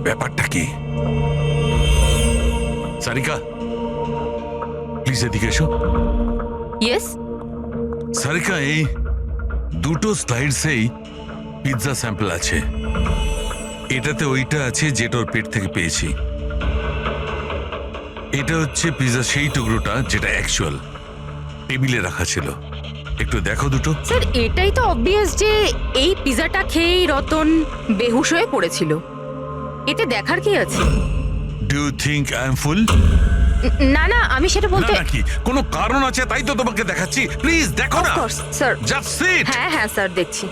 ব্যাপারটা কি? সারিকা, প্লিজ এদিকে এসো। ইয়েস। সারিকা, এই দুটো স্লাইডসেই পিৎজা স্যাম্পল আছে। এটাতে ওইটা আছে যেটা ওর পেট থেকে পেয়েছি। এটা হচ্ছে পিৎজা সেই টুকরোটা যেটা অ্যাকচুয়াল টেবিলে রাখা ছিল। একটু দেখো দুটো। স্যার, এটাই তো অবভিয়াস যে এই পিজাটা খেয়েই রতন বেহুশ হয়ে পড়েছিল। এতে দেখার কি আছে? Do you think I am fool? না না, আমি সেটা বলতে নাকি কোনো কারণ আছে তাই তো তোমাকে দেখাচ্ছি। প্লিজ দেখো না। Of course sir. Just sit. হ্যাঁ হ্যাঁ স্যার, দেখছি।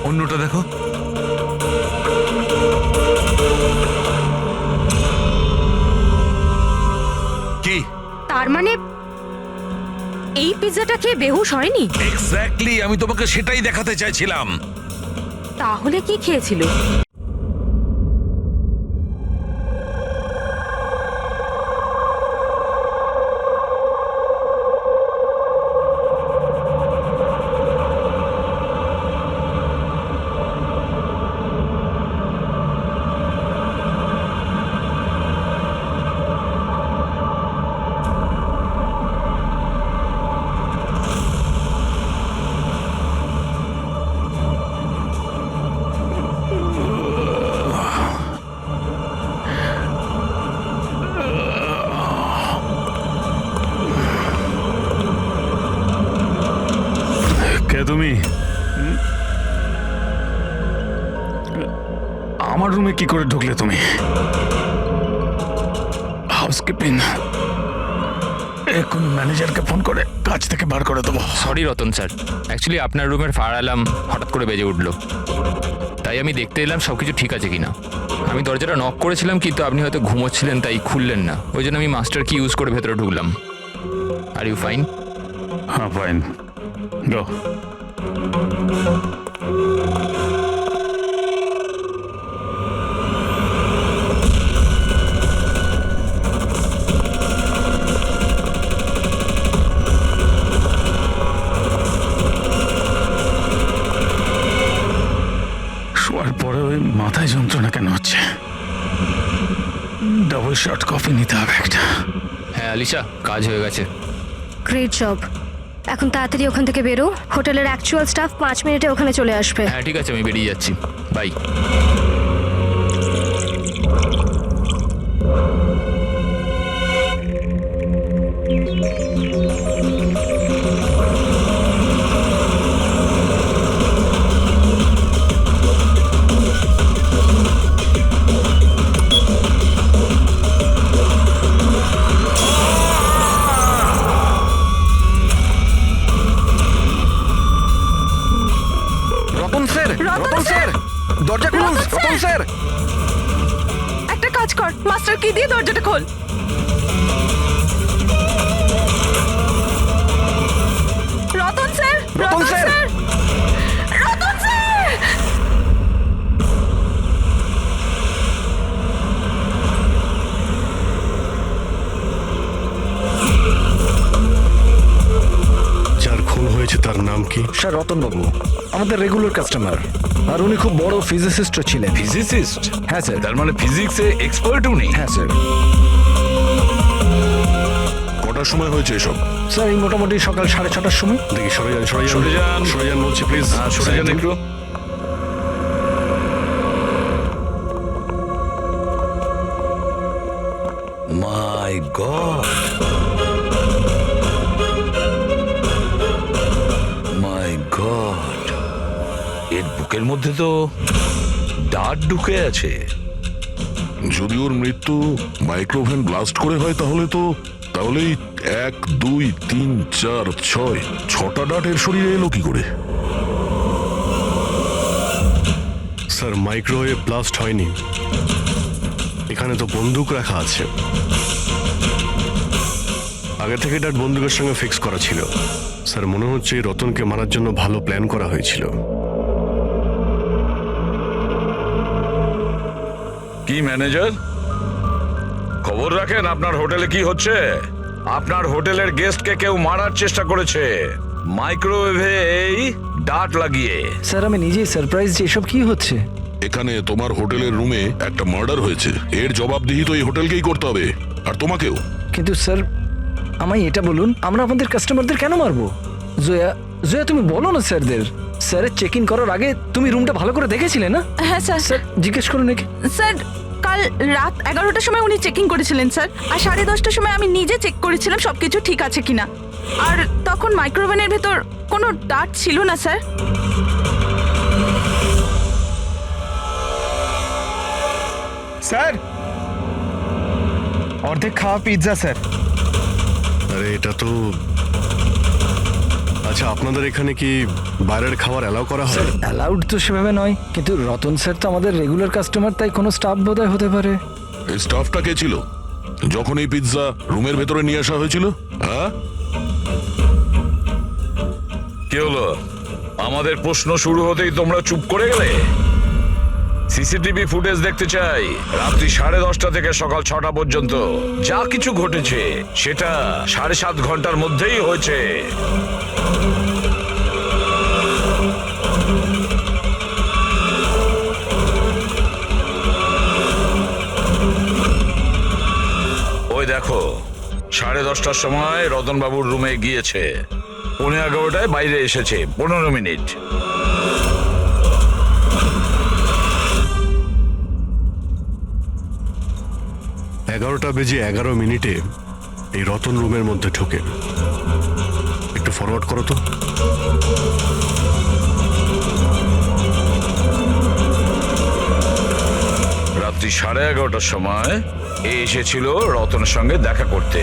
অন্যটা দেখো। কি? তার মানে এই পিজাটা খেয়ে বেহুশ হয়নি? এক্স্যাক্টলি, আমি তোমাকে সেটাই দেখাতে চাইছিলাম। তাহলে কি খেয়েছিল? তুমি আমার রুমে কি করে ঢুকলে? তুমি হাউসকিপিং এখন ম্যানেজারকে ফোন করে কাজ থেকে বার করে দেবো। সরি রতন স্যার, অ্যাকচুয়ালি আপনার রুমের ফায়ার অ্যালার্ম হঠাৎ করে বেজে উঠলো, তাই আমি দেখতে এলাম সব কিছু ঠিক আছে কিনা। আমি দরজাটা নক করেছিলাম কিন্তু আপনি হয়তো ঘুমোচ্ছিলেন তাই খুললেন না, ওই জন্য আমি মাস্টার কি ইউজ করে ভেতরে ঢুকলাম। Are you fine? হ্যাঁ ফাইন, গো। শোয়ার পরে ওই মাথায় যন্ত্রণা কেন হচ্ছে? ডাবল শট কফি নিতে হবে একটা। হ্যাঁ আলিশা, কাজ হয়ে গেছে। Great job. এখন তাড়াতাড়ি ওখান থেকে বেরো। হোটেলের অ্যাকচুয়াল স্টাফ 5 মিনিটে ওখানে চলে আসবে। হ্যাঁ ঠিক আছে, আমি বেরিয়ে যাচ্ছি, বাই। দরজা খুলুন রতন স্যার। একটা কাজ কর, মাস্টার কি দিয়ে দরজাটা খোল। Ratan sir, Ratan sir, Ratan sir. যার খুন হয়েছে তার নাম কি? স্যার রতন বাবু আমাদের রেগুলার কাস্টমার, আর উনি খুব বড় ফিজিসিস্টও ছিলেন। ফিজিসিস্ট? হ্যাঁ স্যার। তার মানে ফিজিক্সে এক্সপার্ট উনি? হ্যাঁ স্যার। কটার সময় হয়েছে এসব? স্যার এই মোটামুটি সকাল 6:30টার সময়। দেখি সরে যান, সরে যান, সরে যান, সরে যান বলছি প্লিজ। সরে যান একটু। মাই গড, মাই গড, এর বুকের মধ্যে তো ডাট ঢুকে আছে। যদি ওর মৃত্যু মাইক্রোভেন ব্লাস্ট করে হয় তাহলে 1, 2, 3, 4, 6টা ডাট এর শরীরে এলো কি করে? স্যার মাইক্রোওয়েভ ব্লাস্ট হয়নি, এখানে তো বন্দুক রাখা আছে। আগে থেকে ডাট বন্দুকের সঙ্গে ফিক্স করা ছিল। স্যার মনে হচ্ছে রতনকে মারার জন্য ভালো প্ল্যান করা হয়েছিল। কি ম্যানেজার, খবর রাখেন আপনার হোটেলে কি হচ্ছে? আপনার হোটেলের গেস্টকে কেউ মারার চেষ্টা করেছে। মাইক্রোওয়েভে এই ডার্ট লাগিয়ে। স্যার আমি নিজেই সারপ্রাইজ যে এসব কি হচ্ছে। এখানে তোমার হোটেলের রুমে একটা মার্ডার হয়েছে, এর জবাবদিহি তো এই হোটেলকেই করতে হবে, আর তোমাকেও। কিন্তু স্যার আমায় এটা বলুন, আমরা আমাদের কাস্টমারদের কেন মারবো? জয়া জয়া তুমি বলো না স্যারদের। স্যারের চেক ইন করার আগে তুমি রুমটা ভালো করে দেখেছিলে না? হ্যাঁ স্যার। স্যার জিজ্ঞেস করুন নাকি। স্যার কাল রাত 11টার সময় উনি চেকিং করেছিলেন স্যার, আর 10:30টার সময় আমি নিজে চেক করেছিলাম সবকিছু ঠিক আছে কিনা, আর তখন মাইক্রোওভেনের ভেতর কোনো ডার্ট ছিল না স্যার। স্যার অর্ধেক খাওয়া পিৎজা স্যার। আরে এটা তো, আচ্ছা আপনাদের এখানে কি বাইরের খাবার অ্যালাউ করা হয়? অ্যালাউড তো সেভাবে নয়, কিন্তু রতন স্যার তো আমাদের রেগুলার কাস্টমার, তাই কোনো স্টাফ বোধহয় হতে পারে। এই স্টাফটা কে ছিল যখন এই পিৎজা রুমের ভেতরে নিয়ে আসা হয়েছিল? হ্যাঁ, কি হলো? আমাদের প্রশ্ন শুরু হতেই তোমরা চুপ করে গেলে। সিসিটিভি ফুটেজ দেখতে চাই। রাত্রি 10:30 থেকে সকাল 6টা পর্যন্ত যা কিছু ঘটেছে সেটা 7.5 ঘন্টার মধ্যেই হয়েছে। ওই দেখো, 10:30টার সময় রতনবাবুর রুমে গিয়েছে, 11:15টায় বাইরে এসেছে, 15 মিনিট। এগারোটা বেজে 11 মিনিটে এই রতন রুমের মধ্যে ঢোকে। একটু ফরওয়ার্ড করো তো। রাত্রি 11:30টার সময় এ এসেছিল রতনের সঙ্গে দেখা করতে।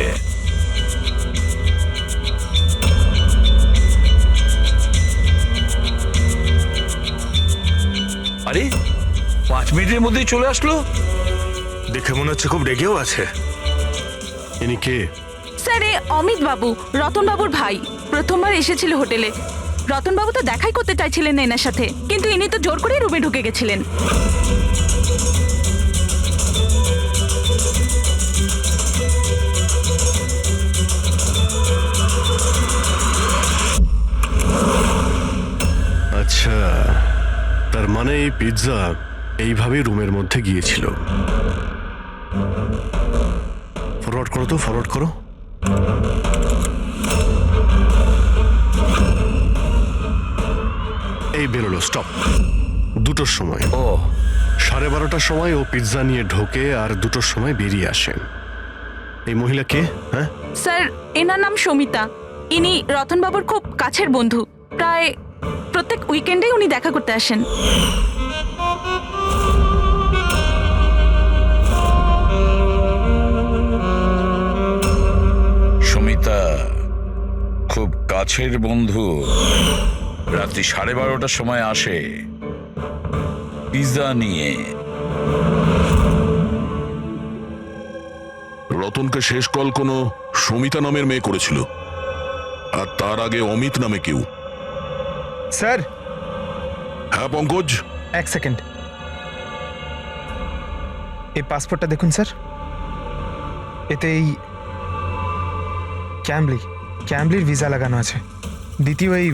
আরে 5 মিনিটের মধ্যেই চলে আসলো। দেখে মনে হচ্ছে খুব রেগেও আছে। ইনি কে? স্যার এ অমিত বাবু, রতন বাবুর ভাই, প্রথমবার এসেছিল হোটেলে। রতন বাবু তো দেখাই করতে চাইছিলেন না এনার সাথে, কিন্তু ইনি তো জোর করে রুমে ঢুকে গেছিলেন। আচ্ছা, তার মানে এই পিৎজা এইভাবে রুমের মধ্যে গিয়েছিল। ফরওয়ার্ড করো তো, ফরওয়ার্ড করো। এই বেরোলো, স্টপ। 2টোর সময়, ও 12:30টার সময় ও পিৎজা নিয়ে ঢোকে আর 2টোর সময় বেরিয়ে আসেন। এই মহিলা কে? হ্যাঁ স্যার এনার নাম সমিতা, ইনি রতন বাবুর খুব কাছের বন্ধু, প্রায় প্রত্যেক উইকেন্ডেই উনি দেখা করতে আসেন। সুমিতা খুব কাছের বন্ধু, রাত্রি 12:30টার সময় আসে পিৎজা নিয়ে। রতনকে শেষ কল কোনো সমিতা নামের মেয়ে করেছিল, আর তার আগে অমিত নামে কেউ। স্যার হ্যাঁ পঙ্কজ, 1 সেকেন্ড, এই পাসপোর্টটা দেখুন স্যার। এতে এই ক্যাম্বলির ভিসা লাগানো আছে। দ্বিতীয় এই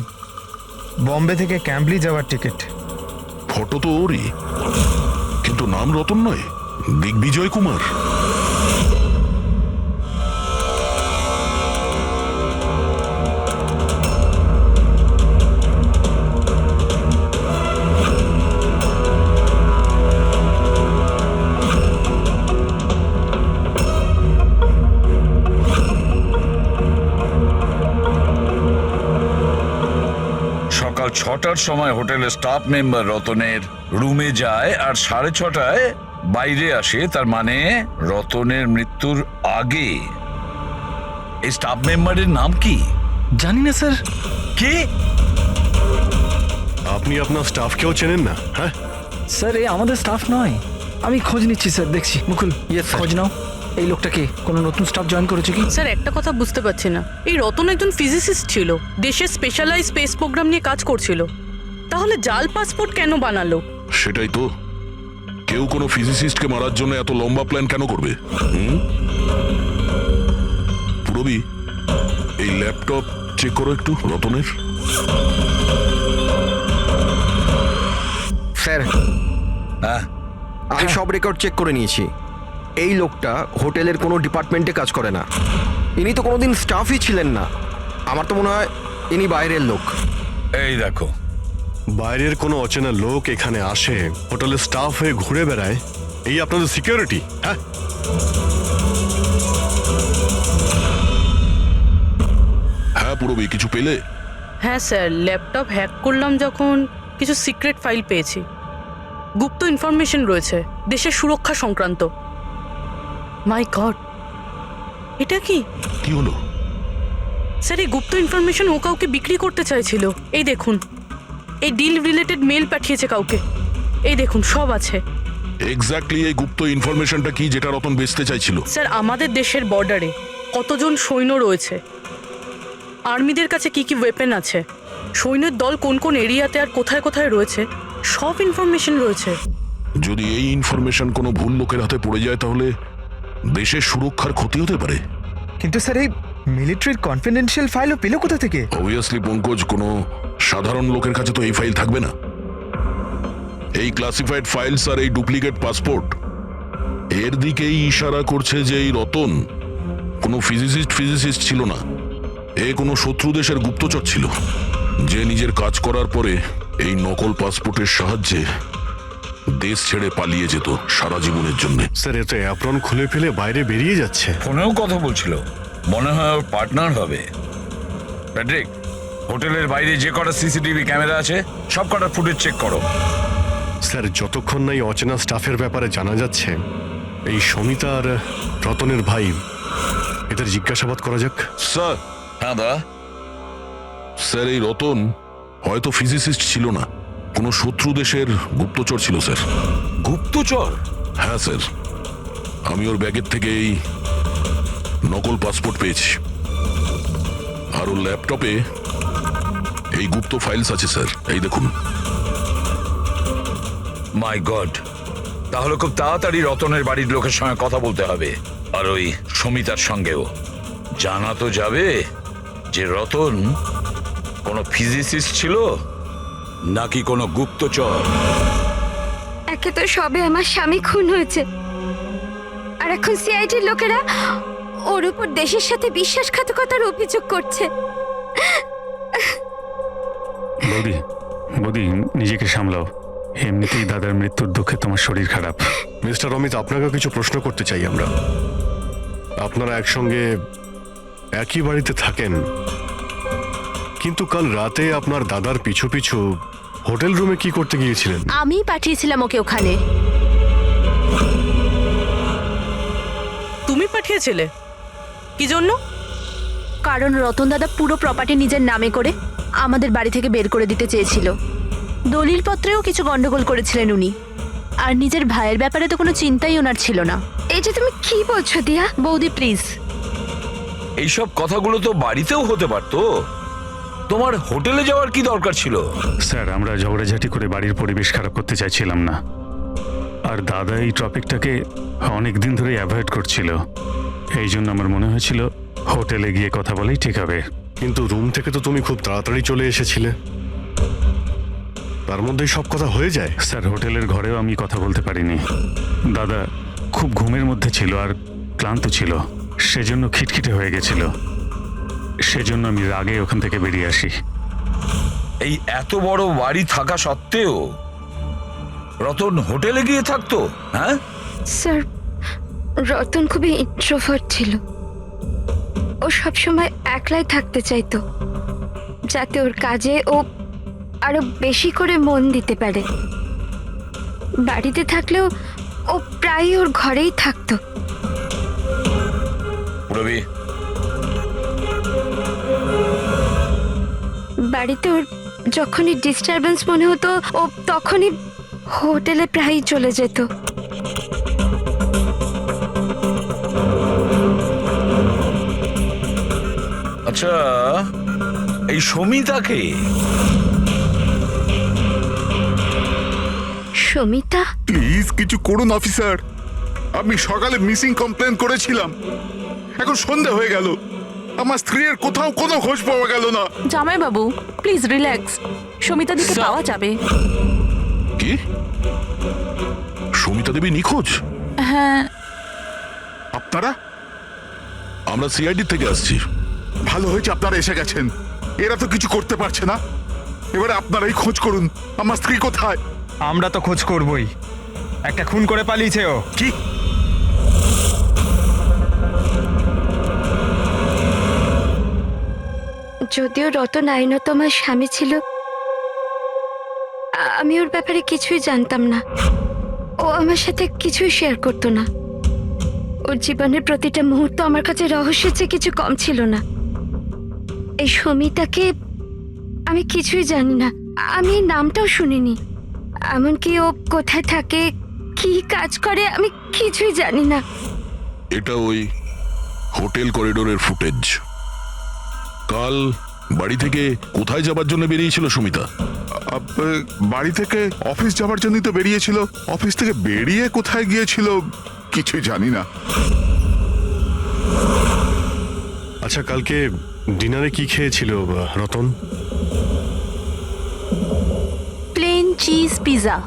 বম্বে থেকে ক্যাম্বলি যাওয়ার টিকিট। ফটো তো ওরই, কিন্তু নাম রতন নয়, দিগ্বিজয় কুমার। সকাল 6টার সময় হোটেলের স্টাফ মেম্বার রতনের রুমে যায় আর 6:30টায় বাইরে আসে, তার মানে রতনের মৃত্যুর আগে। এই স্টাফ মেম্বারের নাম কি? জানি না স্যার। কি? আপনি আপনার স্টাফকেও চেনেন না? হ্যাঁ স্যার এ আমাদের স্টাফ নয়। আমি খোঁজ নিচ্ছি স্যার, দেখছি। মুকুল খোঁজ নাও, এই লোকটাকে কোনো নতুন স্টাফ জয়েন করেছে কি? স্যার একটা কথা বুঝতে পারছি না, এই রতন একজন ফিজিসিস্ট ছিল, দেশের স্পেশালাইজ স্পেস প্রোগ্রাম নিয়ে কাজ করছিল, তাহলে জাল পাসপোর্ট কেন বানালো? সেটাই তো, কেউ কোনো ফিজিসিস্টকে মারার জন্য এত লম্বা প্ল্যান কেন করবে? পুরবি, এই ল্যাপটপ চেক করো একটু রতনের। সব রেকর্ড চেক করে নিয়েছি। এই লোকটা হোটেলের কোনো ডিপার্টমেন্টে কাজ করে না। ইনি তো কোনোদিন স্টাফই ছিলেন না। আমার তো মনে হয় ইনি বাইরের লোক। এই দেখো, বাইরের কোনো অচেনা লোক এখানে আসে, হোটেলের স্টাফ হয়ে ঘুরে বেড়ায়, এই আপনাদের সিকিউরিটি? হ্যাঁ, হ্যাঁ পুরবি, কিছু পেলে? হ্যাঁ স্যার, ল্যাপটপ হ্যাক করলাম যখন কিছু সিক্রেট ফাইল পেয়েছি। গুপ্ত ইনফরমেশন রয়েছে দেশের সুরক্ষা সংক্রান্ত। মাই গড, এটা কি? কি হলো? স্যার, এই গুপ্ত ইনফরমেশন ও কাউকে বিক্রি করতে চাইছিল। এই দেখুন, এই ডিল রিলেটেড মেল পাঠিয়েছে কাউকে। এই দেখুন, সব আছে। এক্স্যাক্টলি এই গুপ্ত ইনফরমেশনটা কি যেটা রতন বেচতে চাইছিল? স্যার, আমাদের দেশের বর্ডারে কতজন সৈন্য রয়েছে, আর্মিদের কাছে কি কি ওয়েপেন আছে, সৈন্যের দল কোন কোন এরিয়াতে আর কোথায় কোথায় রয়েছে, সব ইনফরমেশন রয়েছে। যদি এই ইনফরমেশন কোনো ভুল লোকের হাতে পড়ে যায় তাহলে দেশের সুরক্ষার ক্ষতি হতে পারে। কিন্তু স্যার এই মিলিটারির কনফিডেন্সিয়াল ফাইলও পেলো কোথা থেকে? অবভিয়াসলি পঙ্কজ, কোনো সাধারণ লোকের কাছে তো এই ফাইল থাকবে না। এই ক্লাসিফাইড ফাইলস আর এই ডুপ্লিকেট পাসপোর্ট এর দিকেই ইশারা করছে যে এই রতন কোনো ফিজিসিস্ট ছিল না। এ কোনো শত্রু দেশের গুপ্তচর ছিল, যে নিজের কাজ করার পরে এই নকল পাসপোর্টের সাহায্যে দেশ ছেড়ে পালিয়ে যেত সারা জীবনের জন্য। স্যার এ তো অ্যাপ্রন খুলে ফেলে বাইরে বেরিয়ে যাচ্ছে। ফোনেও কথা বলছিল, মনে হয় ওর পার্টনার হবে। প্যাট্রিক, হোটেলের বাইরে যে কটা সিসিটিভি ক্যামেরা আছে সব কটা ফুটেজ চেক করো। স্যার যতক্ষণ না এই অচেনা স্টাফের ব্যাপারে জানা যাচ্ছে, এই সমিতা আর রতনের ভাই, এদের জিজ্ঞাসাবাদ করা যাক। স্যার, হ্যাঁ দা, স্যার এই রতন হয়তো ফিজিসিস্ট ছিল না, কোনো শত্রু দেশের গুপ্তচর ছিল স্যার। গুপ্তচর? হ্যাঁ স্যার, আমি ওর ব্যাগের থেকে এই নকল পাসপোর্ট পেয়েছি, আর ওর ল্যাপটপে এই গুপ্ত ফাইলস আছে স্যার, এই দেখুন। মাই গড, তাহলে খুব তাড়াতাড়ি রতনের বাড়ির লোকের সঙ্গে কথা বলতে হবে, আর ওই সমিতার সঙ্গেও। জানা তো যাবে যে রতন কোনো ফিজিসিস্ট ছিল নাকি কোনো গুপ্তচর। একে তো সবে আমার স্বামী খুন হয়েছে, আর এখন সিআইডির লোকেরা ওর উপর দেশের সাথে বিশ্বাসঘাতকতার অভিযোগ করছে। বৌদি, বৌদি নিজেকে সামলাও। এমনিতেই দাদার মৃত্যুর দুঃখে তোমার শরীর খারাপ। মিস্টার অমিত, আপনাকে কিছু প্রশ্ন করতে চাই আমরা। আপনারা একসঙ্গে একই বাড়িতে থাকেন, কিন্তু কাল রাতে আপনার দাদার পিছু পিছু হোটেল রুমে কি করতে গিয়েছিলেন? আমি পাঠিয়েছিলাম ওকে ওখানে। তুমি পাঠিয়েছিলে? কি জন্য? কারণ রতন দাদা পুরো প্রপার্টি নিজের নামে করে আমাদের বাড়ি থেকে বের করে দিতে চেয়েছিল। দলিলপত্রেও কিছু গন্ডগোল করেছিলেন উনি, আর নিজের ভাইয়ের ব্যাপারে তো কোনো চিন্তাই ওনার ছিল না। এই যে তুমি কি বলছো দিয়া? বৌদি প্লিজ। এইসব কথাগুলো তো বাড়িতেও হতে পারতো, তোমার হোটেলে যাওয়ার কি দরকার ছিল? স্যার, আমরা ঝগড়াঝাটি করে বাড়ির পরিবেশ খারাপ করতে চাইছিলাম না, আর দাদা এই টপিকটাকে অনেক দিন ধরে অ্যাভয়েড করছিল। এই জন্য আমার মনে হয়েছিল হোটেলে গিয়ে কথা বলেই ঠিক হবে। কিন্তু রুম থেকে তো তুমি খুব তাড়াতাড়ি চলে এসেছিলে, তার মধ্যেই সব কথা হয়ে যায়। স্যার, হোটেলের ঘরেও আমি কথা বলতে পারিনি। দাদা খুব ঘুমের মধ্যে ছিল আর ক্লান্ত ছিল, সেজন্য খিটখিটে হয়ে গেছিল। সেজন্য আমি রাগে ওখান থেকে বেরিয়ে আসি। এই এত বড় বাড়ি থাকা সত্ত্বেও রতন হোটেলে গিয়ে থাকতো? হ্যাঁ স্যার, রতন খুবই ইন্ট্রোভার্ট ছিল। ও সবসময় একলাই থাকতে চাইতো, যাতে ওর কাজে ও আরো বেশি করে মন দিতে পারে। বাড়িতে থাকলেও ও প্রায়ই ওর ঘরেই থাকতো। রবি, বাড়িতে ওর যখনই ডিস্টারবেন্স মনে হতো ও তখনই হোটেলে প্রায়ই চলে যেত। আচ্ছা, এই সমিতাকে? সমিতা? প্লিজ কিছু করুন অফিসার, আমি সকালে মিসিং কমপ্লেন করেছিলাম, এখন সন্ধে হয়ে গেল, আমার স্ত্রীর কোথাও কোনো খোঁজ পাওয়া গেল না। জামাই বাবু প্লিজ রিল্যাক্স, সমিতা দিকে পাওয়া যাবে। কি সুমিতা দেবী নিখোঁজ? হ্যাঁ, আপনারা? আমরা সিআইডি থেকে আসছি। ভালো হয়েছে আপনারা এসে গেছেন। এরা তো কিছু করতে পারছে না। এবারে আপনারাই খোঁজ করুন, আমার স্ত্রী কোথায়? আমরা তো খোঁজ করবই। একটা খুন করে পালিয়েছে ও। কি? যদিও রতন আইনত আমার স্বামী ছিল, আমি ওর ব্যাপারে কিছুই জানতাম না। ও আমার সাথে কিছুই শেয়ার করতো না। ওর জীবনের প্রতিটা মুহূর্ত আমার কাছে রহস্যের চেয়ে কিছু কম ছিল না। এই সমিতাকে আমি কিছুই জানি না, আমি এই নামটাও শুনিনি। এমনকি ও কোথায় থাকে, কি কাজ করে, আমি কিছুই জানি না। এটা ওই হোটেল করিডোরের ফুটেজ। কাল বাড়ি থেকে কোথায় যাবার জন্য বেরিয়েছিল সুমিতা? বাড়ি থেকে অফিস যাওয়ার জন্যই তো বেরিয়েছিল। অফিস থেকে বেরিয়ে কোথায় গিয়েছিল কিছুই জানি না। আচ্ছা, কালকে ডিনারে কি খেয়েছিল রতন? Plane cheese pizza.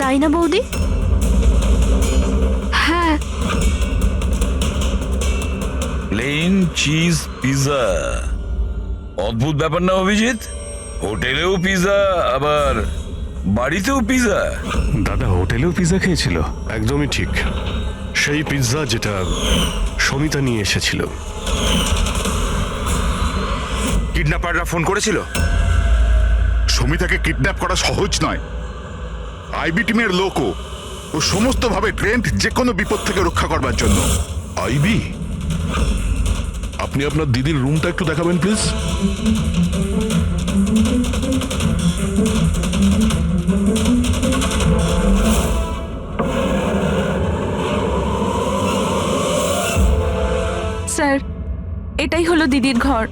তাই না বৌদি? হ্যাঁ, প্লেন চিজ পিৎজা, অদ্ভুত ব্যাপার না অভিজিৎ? হোটেলেও পিৎজা, আবার বাড়িতেও পিৎজা। দাদা হোটেলেও পিৎজা খেয়েছিল? একদমই ঠিক, সেই পিৎজা যেটা সমিতা নিয়ে এসেছিল। কিডন্যাপাররা ফোন করেছিল? সমিতাকে কিডন্যাপ করা সহজ নয়। আইবি টিমের লোকও ও সমস্ত ভাবে ট্রেন্ড যে কোনো বিপদ থেকে রক্ষা করবার জন্য। আইবি? আপনি আপনার দিদির রুমটা একটু দেখাবেন প্লিজ। স্যার, এটাই হলো দিদির ঘর।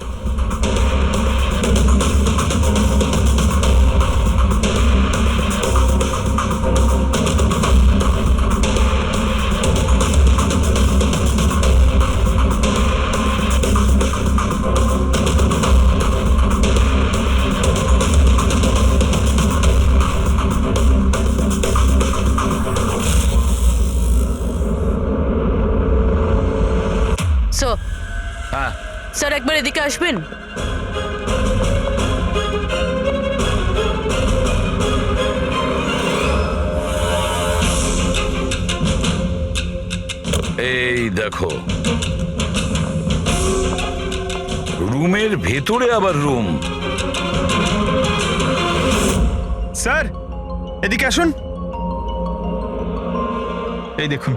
হ্যাঁ, স্যার একবার এদিকে আসবেন? এই দেখো, রুমের ভেতরে আবার রুম। স্যার এদিকে আসুন। এই দেখুন,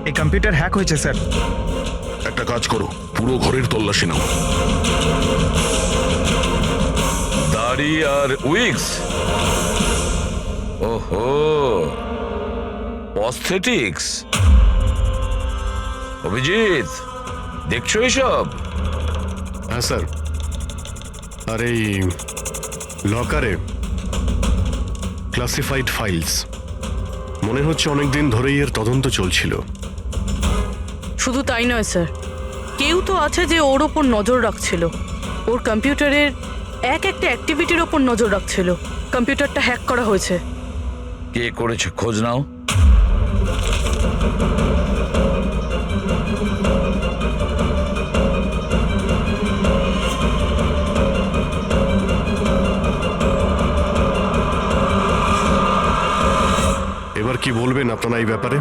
এই কম্পিউটার হ্যাক হয়েছে স্যার। একটা কাজ করো, পুরো ঘরের তল্লাশি নাও। দাড়ি আর উইক্স, ওহো, অস্থেটিক্স। অভিজিৎ, দেখছো এসব? হ্যাঁ স্যার। আর এই লকারে ক্লাসিফাইড ফাইলস, মনে হচ্ছে অনেকদিন ধরেই এর তদন্ত চলছিল। শুধু তাই নয় স্যার, কেউ তো আছে যে ওর ওপর নজর রাখছিল, ওর কম্পিউটারের একটা অ্যাক্টিভিটির ওপর নজর রাখছিল। কম্পিউটারটা হ্যাক করা হয়েছে। কে করেছে খোঁজ নাও। এবার কি বলবেন আপনারা এই ব্যাপারে?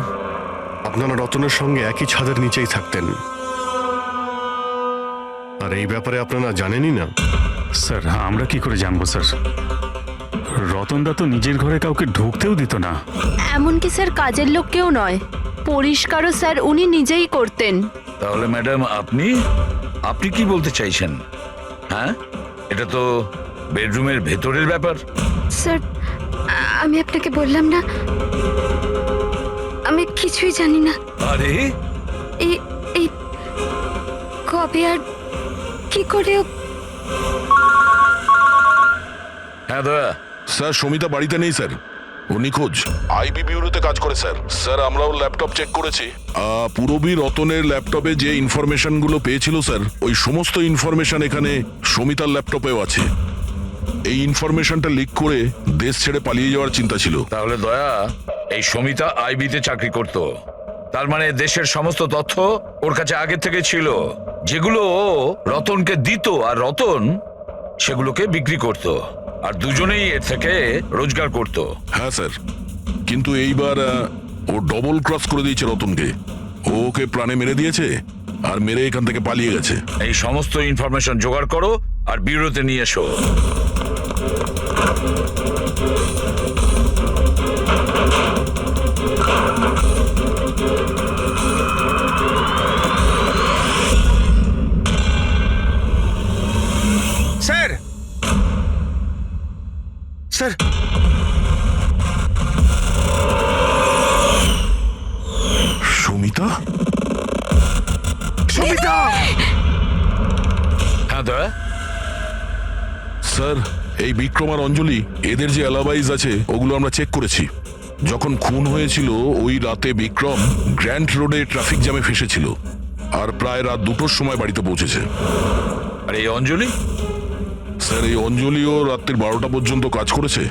আপনারা রতনের সঙ্গে একই ছাদের নিচেই থাকতেন, আর এই ব্যাপারে আপনারা জানেনই না। স্যার আমরা কি করে জানবো স্যার? রতনদা তো নিজের ঘরে কাউকে ঢুকতেও দিত না। এমনকি স্যার কাজের লোক কেউ নয়, পরিষ্কারও স্যার উনি নিজেই করতেন। তাহলে ম্যাডাম আপনি আপনি কি বলতে চাইছেন? হ্যাঁ, এটা তো বেডরুমের ভেতরের ব্যাপার। স্যার আমি আপনাকে বললাম না, আমি কিছুই জানি না। আরে এই এই কবে আর কি করে হ্যাঁ দয়া, স্যার সমিতা বাড়িতে নেই স্যার। ও নিখোঁজ আইবি বিউরোতে কাজ করে স্যার। স্যার আমরাও ল্যাপটপ চেক করেছি। পুরবী রতনের ল্যাপটপে যে ইনফরমেশনগুলো পেয়েছিল স্যার, ওই সমস্ত ইনফরমেশন এখানে সমিতার ল্যাপটপেও আছে। এই ইনফরমেশনটা লিক করে দেশ ছেড়ে পালিয়ে যাওয়ার চিন্তা ছিল। তাহলে দয়া, এই সমিতা আইবিতে চাকরি করত, তার মানে দেশের সমস্ত তথ্য ওর কাছে আগে থেকে ছিল, যেগুলো ও রতনকে দিত আর রতন সেগুলোকে বিক্রি করত, আর দুজনেই এর থেকে রোজগার করত। হ্যাঁ স্যার, কিন্তু এইবার ও ডবল ক্রস করে দিয়েছে রতনকে। ও ওকে প্রাণে মেরে দিয়েছে আর মেরে এখান থেকে পালিয়ে গেছে। এই সমস্ত ইনফরমেশন জোগাড় করো আর ব্যুরোতে নিয়ে এসো। Sir sir Samita, Samita! হ্যাঁ দয়া, স্যার এই বিক্রম আর অঞ্জলি এদের যে অ্যালাবাইজ আছে ওগুলো আমরা চেক করেছি। যখন খুন হয়েছিল ওই রাতে বিক্রম গ্র্যান্ড রোডে ট্রাফিক জ্যামে ফেসেছিল আর প্রায় রাত 2টোর সময় বাড়িতে পৌঁছেছে। আর এই অঞ্জলি? স্যার এই অঞ্জলিও রাত্রির 12টা পর্যন্ত কাজ করেছে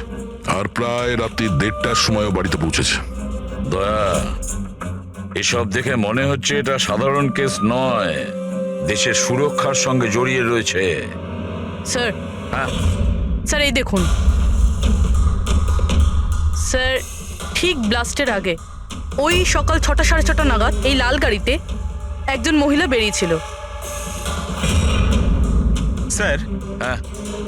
আর প্রায় রাত্রি 1:30টার সময়ও বাড়িতে পৌঁছেছে। দয়া, এসব দেখে মনে হচ্ছে এটা সাধারণ কেস নয়, দেশের সুরক্ষার সঙ্গে জড়িয়ে রয়েছে। স্যার, হ্যাঁ স্যার এই দেখুন স্যার, ঠিক ব্লাস্টের আগে ওই সকাল 6টা সাড়ে 6টা নাগাদ এই লাল গাড়িতে একজন মহিলা বেরিয়েছিল। স্যার, হ্যাঁ,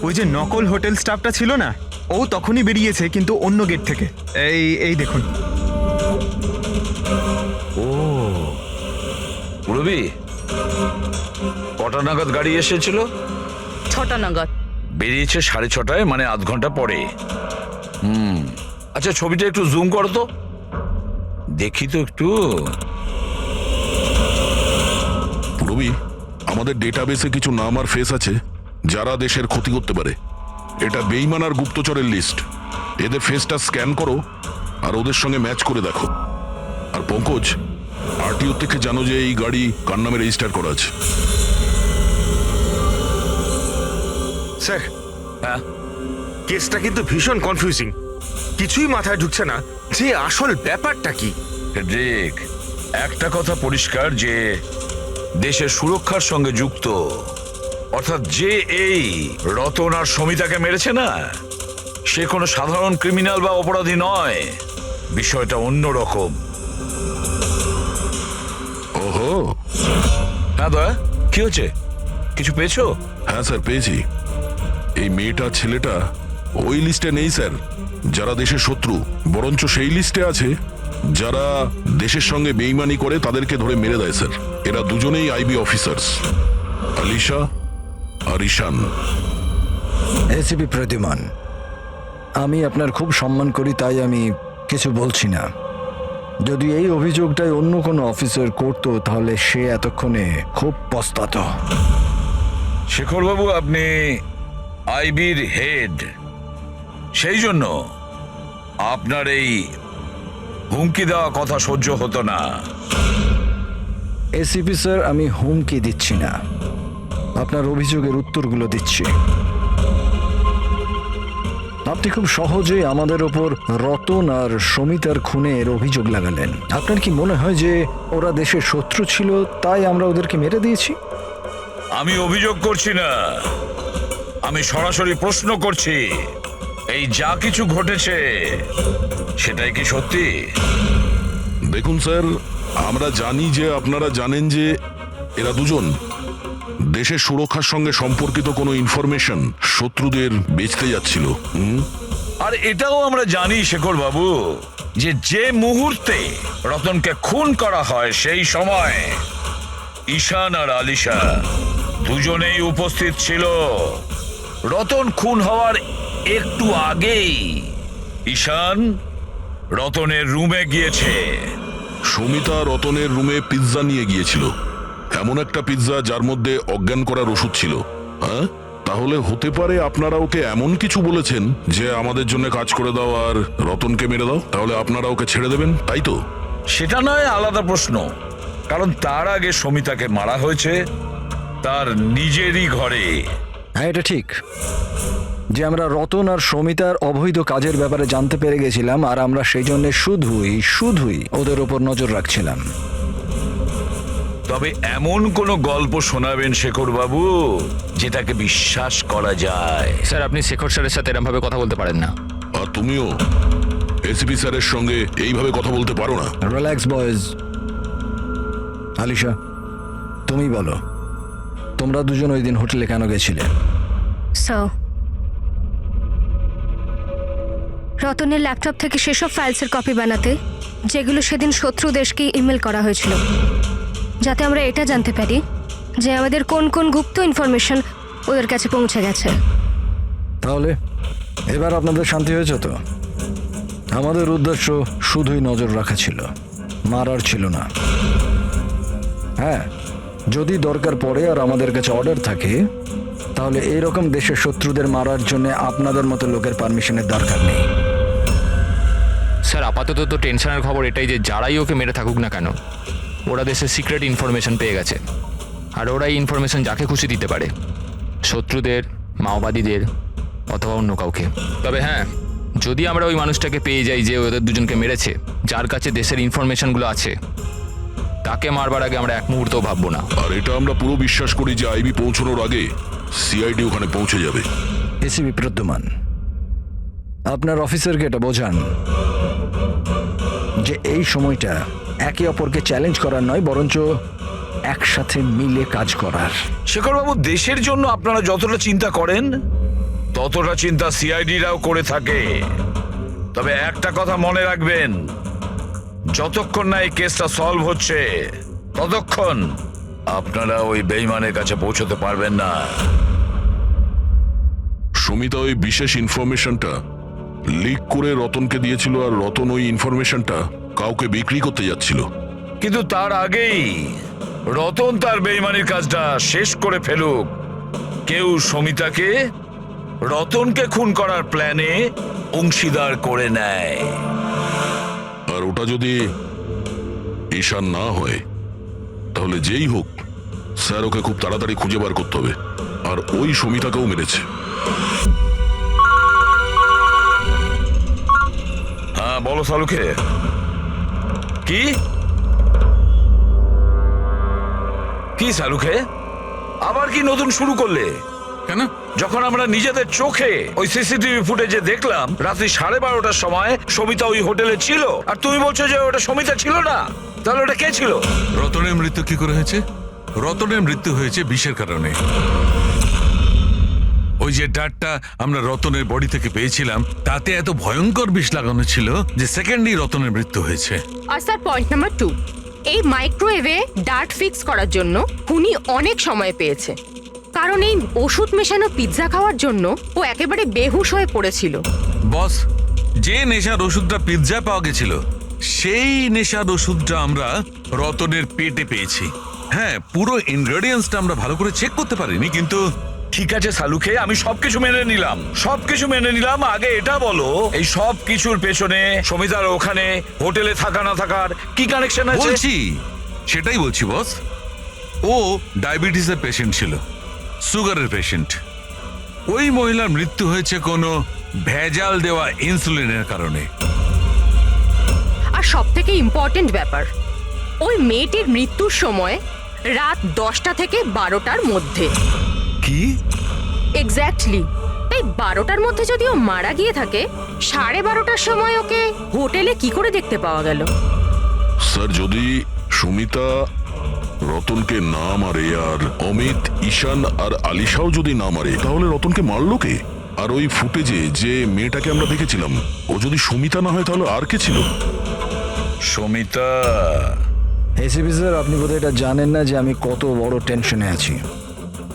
ওই যে নকল হোটেল স্টাফটা ছিল না, ও তখনই বেরিয়েছে কিন্তু অন্য গেট থেকে। এই দেখুন। পুরবী, কটা নাগাদ গাড়ি এসেছিল? 6টা নাগাদ। বেরিয়েছে 6:30, মানে আধ ঘন্টা পরে। আচ্ছা ছবিটা একটু জুম করো তো, দেখি তো একটু। পুরবী, আমাদের ডেটাবেসে কিছু নাম আর ফেস আছে যারা দেশের ক্ষতি করতে পারে। এটা বেইমান আর গুপ্তচরের লিস্ট। এদের ফেসটা স্ক্যান করো আর ওদের সঙ্গে ম্যাচ করে দেখো। আর পঙ্কজ, আরটিও থেকে জানো যে এই গাড়ি কার নামে রেজিস্টার করা আছে। স্যার, হ্যাঁ, কেসটা কিন্তু ভীষণ কনফিউজিং। কিছুই মাথায় ঢুকছে না যে আসল ব্যাপারটা কি। ঠিক, একটা কথা পরিষ্কার যে দেশের সুরক্ষার সঙ্গে যুক্ত, অর্থাৎ যে এই রতন আর সমিতাকে মেরেছে না, সে কোনো সাধারণ ক্রিমিনাল বা অপরাধী নয়। বিষয়টা অন্যরকম। ওহো, হ্যাঁ দয়া, কি হচ্ছে? কিছু পেয়েছো? হ্যাঁ স্যার পেয়েছি। এই মেয়েটা ছেলেটা ওই লিস্টে নেই স্যার যারা দেশের শত্রু, বরঞ্চ সেই লিস্টে আছে যারা দেশের সঙ্গে বেইমানি করে তাদেরকে ধরে মেরে দেয় স্যার। এরা দুজনেই আইবি অফিসার্স, আলিশা আর ঈশান। এসিপি প্রদ্যুমান, আমি আপনার খুব সম্মান করি, তাই আমি কিছু বলছি না। যদি এই অভিযোগটাই অন্য কোনো অফিসার করতো তাহলে সে এতক্ষণে খুব পস্তাতো। শেখরবাবু, আপনি আইবির হেড, সেই জন্য আপনার এই হুমকি দেওয়া কথা সহ্য হতো না। এসিপি স্যার, আমি হুমকি দিচ্ছি না, আপনার অভিযোগের উত্তরগুলো দিচ্ছি। আপনি খুব সহজেই আমাদের ওপর রতন আর সমিতার খুনের অভিযোগ লাগালেন। আপনার কি মনে হয় যে ওরা দেশের শত্রু ছিল তাই আমরা ওদেরকে মেরে দিয়েছি? আমি অভিযোগ করছি না, আমি সরাসরি প্রশ্ন করছি। এই যা কিছু ঘটেছে সেটাই কি সত্যি? দেখুন স্যার, আমরা জানি যে আপনারা জানেন যে এরা দুজন দেশের সুরক্ষার সঙ্গে সম্পর্কিত কোনো ইনফরমেশন শত্রুদের বেচতে যাচ্ছিল। আর এটাও আমরা জানি শেখর বাবু যে যে মুহূর্তে রতনকে খুন করা হয় সেই সময় ঈশান আর আলিশা দুজনেই উপস্থিত ছিল। রতন খুন হওয়ার একটু আগেই ঈশান রতনের রুমে গিয়েছে। সমিতা রতনের রুমে পিৎজা নিয়ে গিয়েছিল, এমন একটা পিৎজা যার মধ্যে অজ্ঞান করার ওষুধ ছিল। হ্যাঁ, তাহলে হতে পারে আপনারা ওকে এমন কিছু বলেছেন যে আমাদের জন্য কাজ করে দাও আর রতনকে মেরে দাও, তাহলে আপনারা ওকে ছেড়ে দেবেন, তাই তো? সেটা নয় আলাদা প্রশ্ন, কারণ তার আগে সমিতাকে মারা হয়েছে তার নিজেরই ঘরে। হ্যাঁ, এটা ঠিক যে আমরা রতন আর সমিতার অবৈধ কাজের ব্যাপারে জানতে পেরে গেছিলাম, আর আমরা সেই জন্য শুধুই ওদের ওপর নজর রাখছিলাম। তবে এমন কোন গল্প শোনাবেন শেখর বাবু যেটাকে বিশ্বাস করা যায়? স্যার, আপনি শেখর স্যারের সাথে এরকম ভাবে কথা বলতে পারেন না। আর তুমিও এসিপি স্যারের সঙ্গে এইভাবে কথা বলতে পারো না। Relax boys. আলিশা, তুমি বলো, তোমরা দুজন ওই দিন হোটেলে কেন গেছিলে? স্যার, রতনের ল্যাপটপ থেকে সেসব ফাইলসের কপি বানাতে যেগুলো সেদিন শত্রু দেশকে ইমেল করা হয়েছিল, যাতে আমরা এটা জানতে পারি যে আমাদের কোন কোন গুপ্ত ইনফরমেশন ওদের কাছে পৌঁছে গেছে। তাহলে এবার আপনাদের শান্তি হয়েছে তো? আমাদের উদ্দেশ্য শুধুই নজর রাখা ছিল, মারার ছিল না। হ্যাঁ, যদি দরকার পড়ে আর আমাদের কাছে অর্ডার থাকে, তাহলে এইরকম দেশের শত্রুদের মারার জন্য আপনাদের মতো লোকের পারমিশনের দরকার নেই। স্যার, আপাতত তো টেনশনের খবর এটাই যে যারাই ওকে মেরে থাকুক না কেন, ওরা দেশের সিক্রেট ইনফরমেশন পেয়ে গেছে, আর ওরা এই ইনফরমেশন যাকে খুশি দিতে পারে, শত্রুদের, মাওবাদীদের অথবা অন্য কাউকে। তবে হ্যাঁ, যদি আমরা ওই মানুষটাকে পেয়ে যাই যে ওদের দুজনকে মেরেছে, যার কাছে দেশের ইনফরমেশনগুলো আছে, তাকে মারবার আগে আমরা এক মুহূর্তও ভাববো না। আর এটা আমরা পুরো বিশ্বাস করি যে আইবি পৌঁছানোর আগে সিআইডি ওখানে পৌঁছে যাবে। এসিপি প্রদ্যুমান, আপনার অফিসারকে এটা বোঝান যে এই সময়টা একে অপরকে চ্যালেঞ্জ করার নয়, বরঞ্চ একসাথে মিলে কাজ করার। শেখর বাবু, দেশের জন্য আপনারা যতটা চিন্তা করেন ততটা চিন্তা সিআইডিরাও করে থাকে। তবে একটা কথা মনে রাখবেন, যতক্ষণ না এই কেসটা সলভ হচ্ছে ততক্ষণ আপনারা ওই বেঈমানের কাছে পৌঁছতে পারবেন না। সুমিতা ওই বিশেষ ইনফরমেশনটা লিক করে রতনকে দিয়েছিল, আর রতন ওই ইনফরমেশনটা কাউকে বিক্রি করতে যাচ্ছিল। কিন্তু তার আগেই রতন তার বেঈমানির কাজটা শেষ করে ফেলুক, কেউ সমিতাকে রতনকে খুন করার প্ল্যানে অংশীদার করে নেয়। আর ওটা যদি ঈশান না হয়, তাহলে যেই হোক স্যার ওকে খুব তাড়াতাড়ি খুঁজে বার করতে হবে, আর ওই সমিতাকেও মেরেছে। হ্যাঁ বলো সালুকে। কি কি সালুকে, আবার কি নতুন শুরু করলে? কেন? যখন আমরা নিজেদের চোখে ওই সিসিটিভি ফুটেজে দেখলাম রাত্রি 12:30টার সময় সমিতা ওই হোটেলে ছিল, আর তুমি বলছো যে ওটা সমিতা ছিল না, তাহলে ওটা কে ছিল? রতনের মৃত্যু কি করে হয়েছে? রতনের মৃত্যু হয়েছে বিষের কারণে। ওই যে ডাটটা আমরা রতনের বডি থেকে পেয়েছিলাম, তাতে এত ভয়ঙ্কর বিষ লাগানো ছিল যে সেকেন্ডই রতনের মৃত্যু হয়েছে। আর স্যার, পয়েন্ট নাম্বার 2, এই মাইক্রোওয়েভে ডার্ট ফিক্স করার জন্য খুনি অনেক সময় পেয়েছে, কারণ এই ওষুধ মেশানো পিৎজা খাওয়ার জন্য ও একেবারে বেহুশ হয়ে পড়েছিল। বস, যে নেশার ওষুধটা পিৎজা পাওয়া গেছিল, সেই নেশার ওষুধটা আমরা রতনের পেটে পেয়েছি। হ্যাঁ, পুরো ইনগ্রেডিয়েন্টসটা আমরা ভালো করে চেক করতে পারিনি, কিন্তু ঠিক আছে সালুকে, আমি সবকিছু মেনে নিলাম। আগে এটা বলো, এই সব কিছুর পেছনে সমিতার ওখানে হোটেলে থাকা না থাকার কি কানেকশন আছে? সেটাই বলছি বস। ও ডায়াবেটিসের পেশেন্ট ছিল, সুগারের পেশেন্ট। ওই মহিলার মৃত্যু হয়েছে কোনো ভেজাল দেওয়া ইনসুলিনের কারণে। আর সব থেকে ইম্পর্টেন্ট ব্যাপার, ওই মেয়েটির মৃত্যুর সময় রাত 10টা থেকে 12টার মধ্যে। কি? এক্স্যাক্টলি। তাই 12টার মধ্যে যদি ও মারা গিয়ে থাকে, 12:30টার সময় ওকে হোটেলে কি করে দেখতে পাওয়া গেল? স্যার, যদি সুমিতা রতনকে না মারে, আর অমিত, ঈশান আর আলিশাও যদি না মারে, তাহলে রতনকে মারলো কে? আর ওই ফুটেজে যে মেয়েটাকে আমরা দেখেছিলাম, ও যদি সুমিতা না হয় তাহলে আর কে ছিল? সমিতা। এসিপি স্যার, আপনি বোধহয় এটা জানেন না যে আমি কত বড় টেনশনে আছি।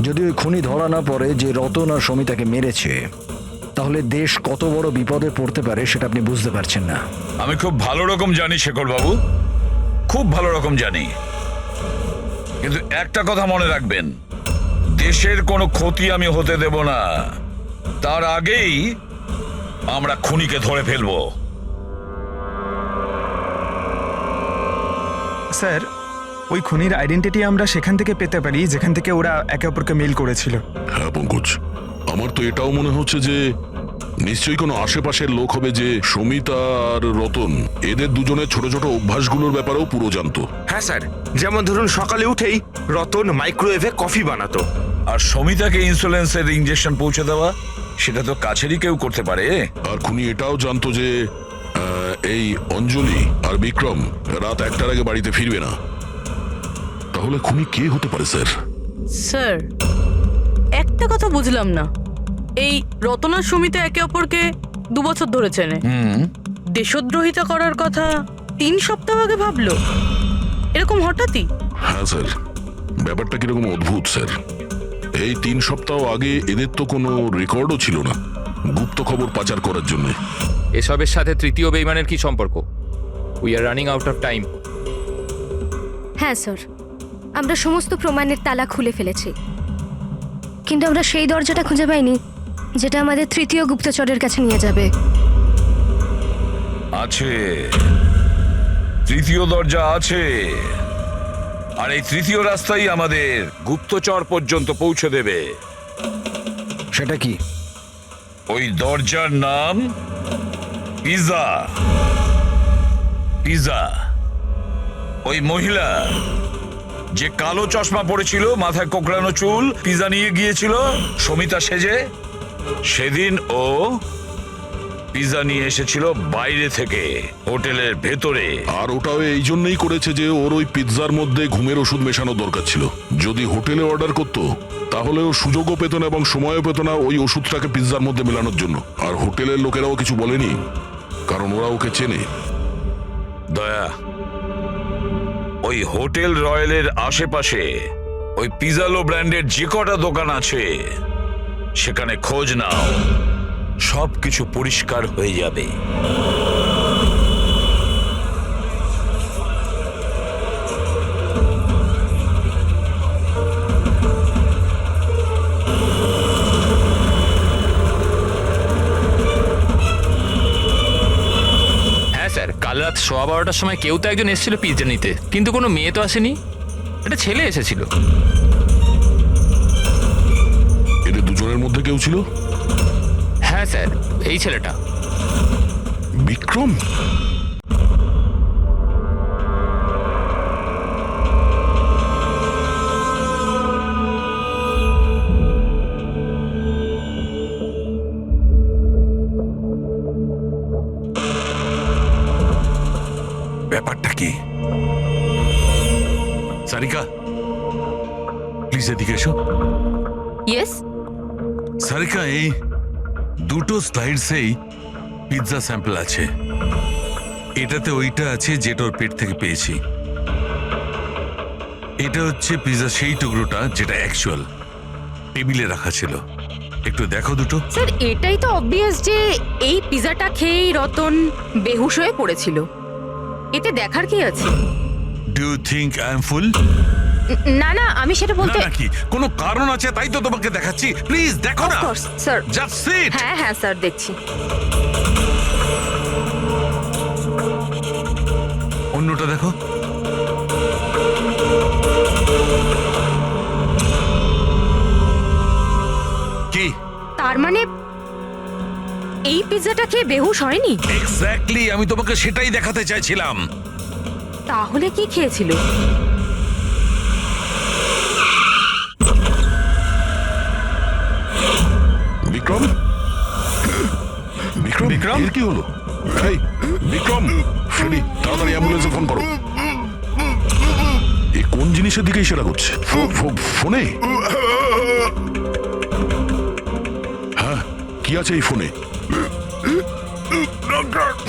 যদি ওই খুনি ধরা না পড়ে যে রতন আর সমিতাকে মেরেছে, তাহলে দেশ কত বড় বিপদে পড়তে পারে সেটা আপনি বুঝতে পারছেন না। আমি খুব ভালো রকম জানি শেখর বাবু, খুব ভালো রকম জানি, কিন্তু একটা কথা মনে রাখবেন, দেশের কোনো ক্ষতি আমি হতে দেব না। তার আগেই আমরা খুনিকে ধরে ফেলবো। স্যার, ওই খুনির আইডেন্টিটি আমরা সেখান থেকে পেতে পারি যেখান থেকে ওরা একে অপরকে মেল করেছিল। হ্যাঁ পঙ্কজ, আমার তো এটাও মনে হচ্ছে যে নিশ্চয়ই কোনো আশেপাশের লোক হবে যে সমিতা আর রতন এদের দুজনের ছোট ছোট অভ্যাসগুলোর ব্যাপারেও পুরো জানতো। হ্যাঁ স্যার, যেমন ধরুন সকালে উঠেই রতন মাইক্রোওয়েভে কফি বানাতো। আর সমিতাকে ইনসুলেন্সের ইঞ্জেকশন পৌঁছে দেওয়া, সেটা তো কাছেরই কেউ করতে পারে। আর খুনি এটাও জানতো যে এই অঞ্জলি আর বিক্রম রাত 1টার আগে বাড়িতে ফিরবে না। তাহলে খুনি কে হতে পারে স্যার? স্যার, একটা কথা বুঝলাম না, এই রতন আর সুমিতা একে অপরকে 2 বছর ধরে চেনে, দেশদ্রোহিতা করার কথা 3 সপ্তাহ আগে ভাবলো, এরকম হঠাৎই? হ্যাঁ স্যার, ব্যাপারটা কিরকম অদ্ভুত স্যার। এই 3 সপ্তাহ আগে এদের তো কোনো রেকর্ডও ছিল না গুপ্ত খবর পাচার করার জন্য। এসবের সাথে তৃতীয় বেইমানের কি সম্পর্ক? We are running out of time. হ্যাঁ স্যার, আমরা সমস্ত প্রমাণের তালা খুলে ফেলেছি, কিন্তু আমরা সেই দরজাটা খুঁজে পাইনি যেটা আমাদের তৃতীয় গুপ্তচরের কাছে নিয়ে যাবে। আছে, তৃতীয় দরজা আছে, আর এই তৃতীয় রাস্তাই আমাদের গুপ্তচর পর্যন্ত পৌঁছে দেবে। সেটা কি? ওই দরজার নাম পিজা। পিজা। ওই মহিলা যে কালো চশমা পড়েছিল, মাথায় কোকড়ানো চুল, পিজা নিয়ে গিয়েছিল সমিতা সেজে, সেদিন ও পিজা নিয়ে এসেছিল বাইরে থেকে হোটেলের ভেতরে। আর ওটাও এই জন্যই করেছে যে ওর ওই পিৎজার মধ্যে ঘুমের ওষুধ মেশানো দরকার ছিল। যদি হোটেলে অর্ডার করতো তাহলে ও সুযোগও পেত না এবং সময়ও পেত না ওই ওষুধটাকে পিৎজার মধ্যে মেলানোর জন্য। আর হোটেলের লোকেরাও কিছু বলেনি, কারণ ওরা ওকে চেনে। দয়া, ওই হোটেল রয়্যালের আশেপাশে ওই পিজালো ব্র্যান্ডের যে কটা দোকান আছে সেখানে খোঁজ নাও, সবকিছু পরিষ্কার হয়ে যাবে। হ্যাঁ স্যার, কাল রাত 12:15টার সময় কেউ তো একজন এসেছিল পিৎজা নিতে, কিন্তু কোনো মেয়ে তো আসেনি, একটা ছেলে এসেছিল। এদের দুজনের মধ্যে কেউ ছিল? হ্যাঁ স্যার, এই ছেলেটা বিক্রম। ব্যাপারটা কি? সারিকা, প্লিজ এদিকে এসো। ইয়েস। সারিকা, এই দুটো স্লাইডসেই পিৎজা স্যাম্পল আছে। এটাতে ওইটা আছে যেটা ওর পেট থেকে পেয়েছি। এটা হচ্ছে পিৎজা সেই টুকরোটা যেটা অ্যাকচুয়াল টেবিলে রাখা ছিল। একটু দেখো দুটো। স্যার, এটাই তো অবভিয়াস যে এই পিজাটা খেয়েই রতন বেহুশ হয়ে পড়েছিল। এতে দেখার কি আছে? Do you think I am fool? না না, আমি সেটা বলতে নাকি কোনো কারণ আছে তাই তো তোমাকে দেখাচ্ছি। প্লিজ দেখো না। স্যার। Just sit. হ্যাঁ হ্যাঁ স্যার, দেখছি। অন্যটা দেখো। কি? তার মানে এই পিজাটা খেয়ে বেহুশ হয়নি? এক্স্যাক্টলি, আমি তোমাকে সেটাই দেখাতে চাইছিলাম। তাহলে কি খেয়েছিল? বিক্রম? বিক্রম? বিক্রম এর কি হলো? এই বিক্রম, ফ্রেডি, তাড়াতাড়ি অ্যাম্বুলেন্সে ফোন করো। এই কোন জিনিসের দিকে ইশারা করছে? ফোনে? হ্যাঁ, কি আছে এই ফোনে?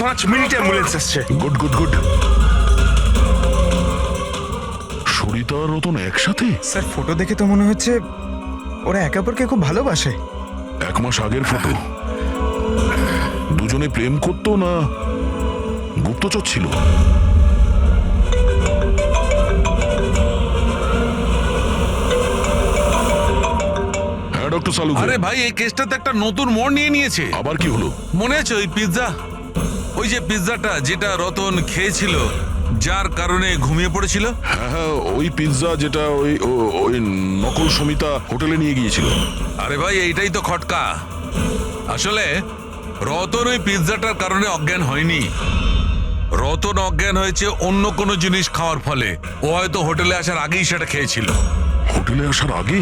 5 মিনিটে অ্যাম্বুলেন্স আসছে। Good good good. সরিতা আর রতন একসাথে? স্যার, ফটো দেখে তো মনে হচ্ছে ওরা একে অপরকে খুব ভালোবাসে। 1 মাস আগের ফটো। দুজনে প্রেম করতো না গুপ্তচর ছিল? ডক্টর সালু আরে ভাই, এই কেসটা তো একটা নতুন মোড় নিয়ে নিয়েছে। আবার কি হলো? মনে আছে ওই পিৎজা, ওই যে পিৎজাটা যেটা রতন খেয়েছিল, যার কারণে ঘুমিয়ে পড়েছিল? হ্যাঁ হ্যাঁ, ওই পিৎজা যেটা ওই নকল সমিতা হোটেলে নিয়ে গিয়েছিল। আরে ভাই, এইটাই তো খটকা। আসলে রতন ওই পিৎজাটার কারণে অজ্ঞান হয়নি। রতন অজ্ঞান হয়েছে অন্য কোনো জিনিস খাওয়ার ফলে। ও হয়তো হোটেলে আসার আগেই সেটা খেয়েছিল। হোটেলে আসার আগে?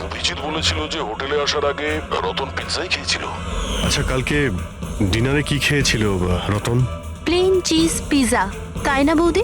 অভিজিৎ বলেছিল যে হোটেলে আসার আগে রতন পিৎজাই খেয়েছিল। আচ্ছা, কালকে ডিনারে কি খেয়েছিল রতন? প্লেন চিজ পিৎজা, তাই না বৌদি?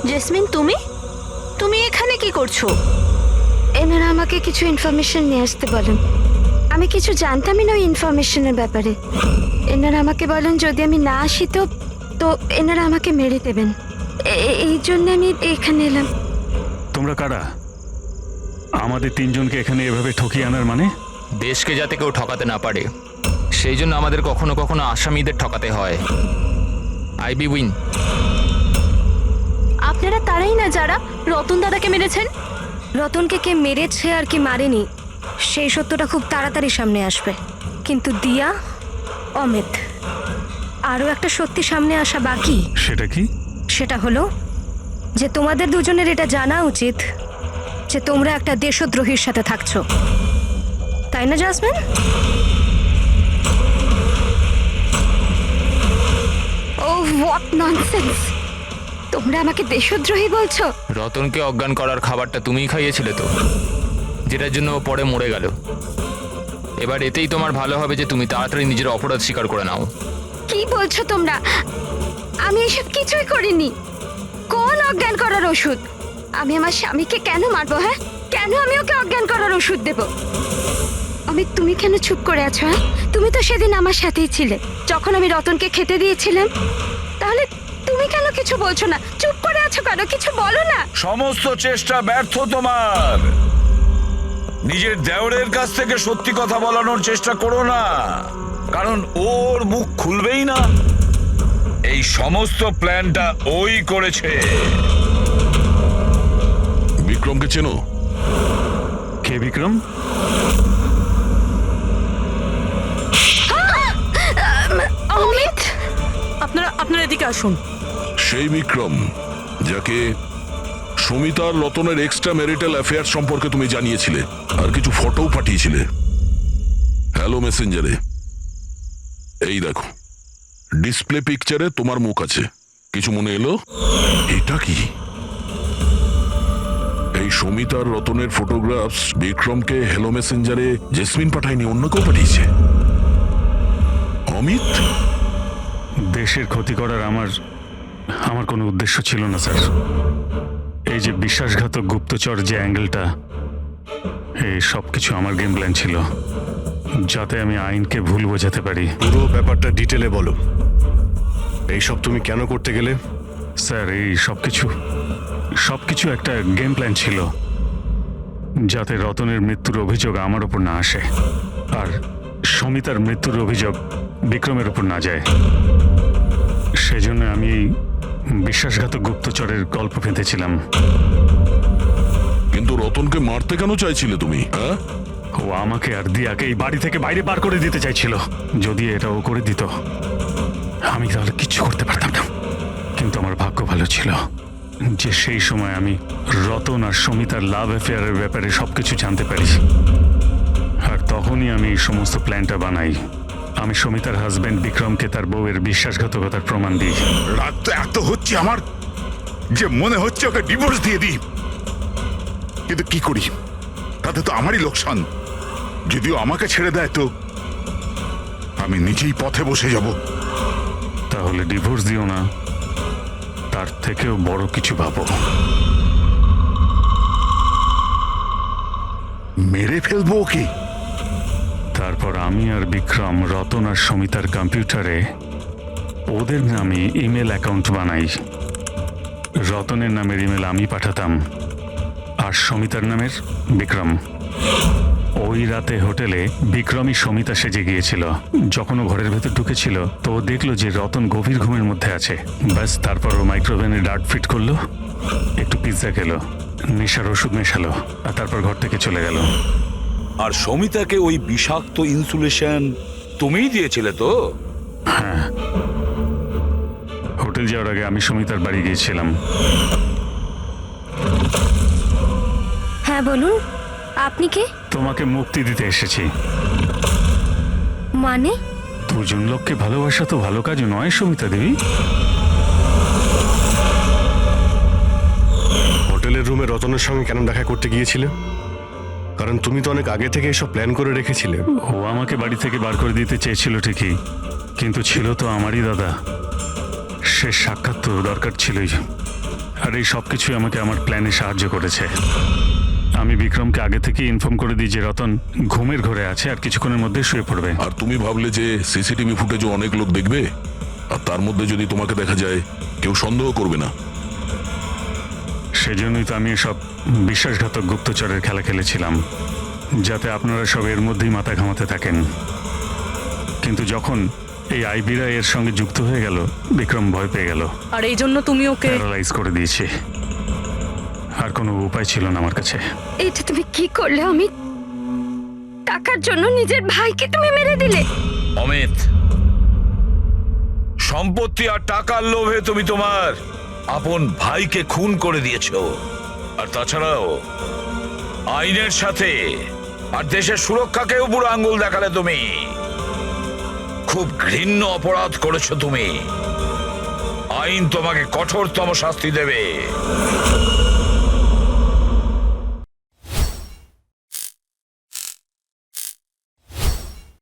জেসমিন, তুমি এখানে কি করছো? এনারা আমাকে কিছু ইনফরমেশন নিয়ে আসতে বলেন। আমি কিছু জানতামই না ওই ইনফরমেশনের ব্যাপারে। এনারা আমাকে বলেন যদি আমি না আসি তো এনারা আমাকে মেরে দেবেন। এই জন্য আমি এখানে এলাম। তোমরা কারা? আমাদের তিনজনকে এখানে এভাবে ঠকিয়ে আনার মানে? দেশকে যাতে কেউ ঠকাতে না পারে সেই জন্য আমাদের কখনো কখনো আসামিদের ঠকাতে হয়। আইবি উইন। আপনারা তারাই না যারা রতন দাদাকে মেরেছেন? রতনকে কে মেরেছে আর কি মারেনি সেই সত্যটা খুব তাড়াতাড়ি সামনে আসবে। কিন্তু দিয়া, অমিত, আরও একটা সত্যি সামনে আসা বাকি। সেটা কি? সেটা হলো যে তোমাদের দুজনের এটা জানা উচিত যে তোমরা একটা দেশদ্রোহীর সাথে থাকছো, তাই না জাসমিন? O what nonsense! তোমরা আমাকে দেশদ্রোহী বলছো? রতনকে অজ্ঞান করার খাবারটা তুমিই খাইয়েছিলে তো, যেটার জন্য ও পরে মরে গেল। এবার এতেই তোমার ভালো হবে যে তুমি তাড়াতাড়ি নিজের অপরাধ স্বীকার করে নাও। কি বলছো তোমরা? আমি এসব কিছুই করিনি। কোন অজ্ঞান করার ওষুধ? আমি আমার স্বামীকে কেন মারবো? হ্যাঁ, কেন আমি ওকে অজ্ঞান করার ওষুধ দেব? অমিত, তুমি কেন চুপ করে আছো? হ্যাঁ, তুমি তো সেদিন আমার সাথেই ছিলে যখন আমি রতনকে খেতে দিয়েছিলাম। তাহলে তুমি কেন কিছু বলছো না? চুপ করে আছো কেন? কিছু বলো না। সমস্ত চেষ্টা ব্যর্থ তোমার। নিজের দেওরের কাছ থেকে সত্যি কথা বলানোর চেষ্টা করো না, কারণ ওর মুখ খুলবেই না। এই সমস্ত প্ল্যানটা ওই করেছে। বিক্রমকে চেনো? কে বিক্রম? অমিত, আপনারা এদিকে আসুন। সেই বিক্রম যাকে সমিতার রতনের এক্সট্রা ম্যারিটাল অ্যাফেয়ার সম্পর্কে তুমি জানিয়েছিলে আর কিছু ফটোও পাঠিয়েছিলে হ্যালো মেসেঞ্জারে। এই দেখো, ডিসপ্লে পিকচারে তোমার মুখ আছে। কিছু মনে এলো? এটা কি? এই সমিতার রতনের ফটোগ্রাফস বিক্রমকে হ্যালো মেসেঞ্জারে জেসমিন পাঠায়নি, অন্য কেউ পাঠিয়েছে। অমিত, দেশের ক্ষতি করার আমার কোনো উদ্দেশ্য ছিল না স্যার। এই যে বিশ্বাসঘাতক গুপ্তচর যে অ্যাঙ্গেলটা, এই সব কিছু আমার গেম প্ল্যান ছিল, যাতে আমি আইনকে ভুল বোঝাতে পারি। পুরো ব্যাপারটা ডিটেলে বলো। এইসব তুমি কেন করতে গেলে? স্যার, এই সব কিছু একটা গেম প্ল্যান ছিল, যাতে রতনের মৃত্যুর অভিযোগ আমার ওপর না আসে আর সমিতার মৃত্যুর অভিযোগ বিক্রমের ওপর না যায়। সেজন্য আমি এই বিশ্বাসঘাতক গুপ্তচরের গল্প পেতেছিলাম। কিন্তু রতনকে মারতে কেন চাইছিলে তুমি, হ্যাঁ? ও আমাকে আর দিয়াকে এই বাড়ি থেকে বাইরে বার করে দিতে চাইছিল। যদি এটা ও করে দিত আমি তাহলে কিচ্ছু করতে পারতাম না। কিন্তু আমার ভাগ্য ভালো ছিল যে সেই সময় আমি রতন আর সমিতার লাভ অ্যাফেয়ারের ব্যাপারে সবকিছু জানতে পারি। আর তখনই আমি এই সমস্ত প্ল্যানটা বানাই। আমি সমিতার হাজবেন্ড বিক্রমকে তার বউয়ের বিশ্বাসঘাতকতার প্রমাণ দিই। রাত তো এত হচ্ছে আমার যে মনে হচ্ছে ওকে ডিভোর্স দিয়ে দিই, কিন্তু কি করি, তাতে তো আমারই লোকসান। যদিও আমাকে ছেড়ে দেয় তো আমি নিজেই পথে বসে যাব। তাহলে ডিভোর্স দিও না, তার থেকেও বড় কিছু ভাবো। মেরে ফেলবো ওকে? তারপর আমি আর বিক্রম রতন আর সমিতার কম্পিউটারে ওদের নামে ইমেল অ্যাকাউন্ট বানাই। রতনের নামের ইমেল আমি পাঠাতাম আর সমিতার নামের বিক্রম। ওই রাতে হোটেলে বিক্রমই সমিতা সেজে গিয়েছিল। যখন ও ঘরের ভেতর ঢুকেছিল তো ও দেখলো যে রতন গভীর ঘুমের মধ্যে আছে। ব্যাস, তারপর ও মাইক্রোওভেনে ডার্ট ফিট করলো, একটু পিৎজা খেলো, নেশার ওষুধ মেশালো আর তারপর ঘর থেকে চলে গেল। আর সমিতাকে ওই বিষাক্ত ইনসুলেশন তুমিই দিয়েছিলে তো? হ্যাঁ, হোটেল যাওয়ার আগে আমি সমিতার বাড়ি গিয়েছিলাম। হ্যাঁ বলুন, আপনি কে? তোমাকে মুক্তি দিতে এসেছি। মানে? দুজন লোককে ভালোবাসা তো ভালো কাজ নয় সমিতা দেবী। হোটেলের রুমে রতনের সঙ্গে কেন দেখা করতে গিয়েছিলে? কারণ তুমি তো অনেক আগে থেকে এসব প্ল্যান করে রেখেছিলে। ও আমাকে বাড়ি থেকে বার করে দিতে চেয়েছিল ঠিকই, কিন্তু ছিল তো আমারই দাদা। শেষ সাক্ষাৎ তো দরকার ছিলই। আর এই সব কিছুই আমাকে আমার প্ল্যানে সাহায্য করেছে। আমি বিক্রমকে আগে থেকে ইনফর্ম করে দিই যে রতন ঘুমের ঘরে আছে আর কিছুক্ষণের মধ্যে শুয়ে পড়বে। আর তুমি ভাবলে যে সিসিটিভি ফুটেজও অনেক লোক দেখবে, আর তার মধ্যে যদি তোমাকে দেখা যায় কেউ সন্দেহ করবে না। সেজন্যই তো আমি সব বিশ্বাসঘাতক গুপ্তচরের খেলা খেলেছিলাম, যাতে আপনারা সব এর মধ্যেই মাথা ঘামাতে থাকেন। কিন্তু যখন এই আইবিরা এর সঙ্গে যুক্ত হয়ে গেল, বিক্রম ভয় পেয়ে গেল। আর এই জন্য তুমি ওকে প্যারালাইজ করে দিয়েছি। আর কোনো উপায় ছিল না আমার কাছে। এটা তুমি কি করলে? আমি টাকার জন্য নিজের ভাইকে তুমি মেরে দিলে। অমিত, সম্পত্তি আর টাকার লোভে তুমি তোমার আপন ভাইকে খুন করে দিয়েছো। আর তাছাড়াও আইনের সাথে আর দেশের সুরক্ষাকেও বুড়ো আঙ্গুল দেখালে তুমি। খুব ঘৃণ্য অপরাধ করেছো তুমি। আইন তোমাকে কঠোরতম শাস্তি দেবে।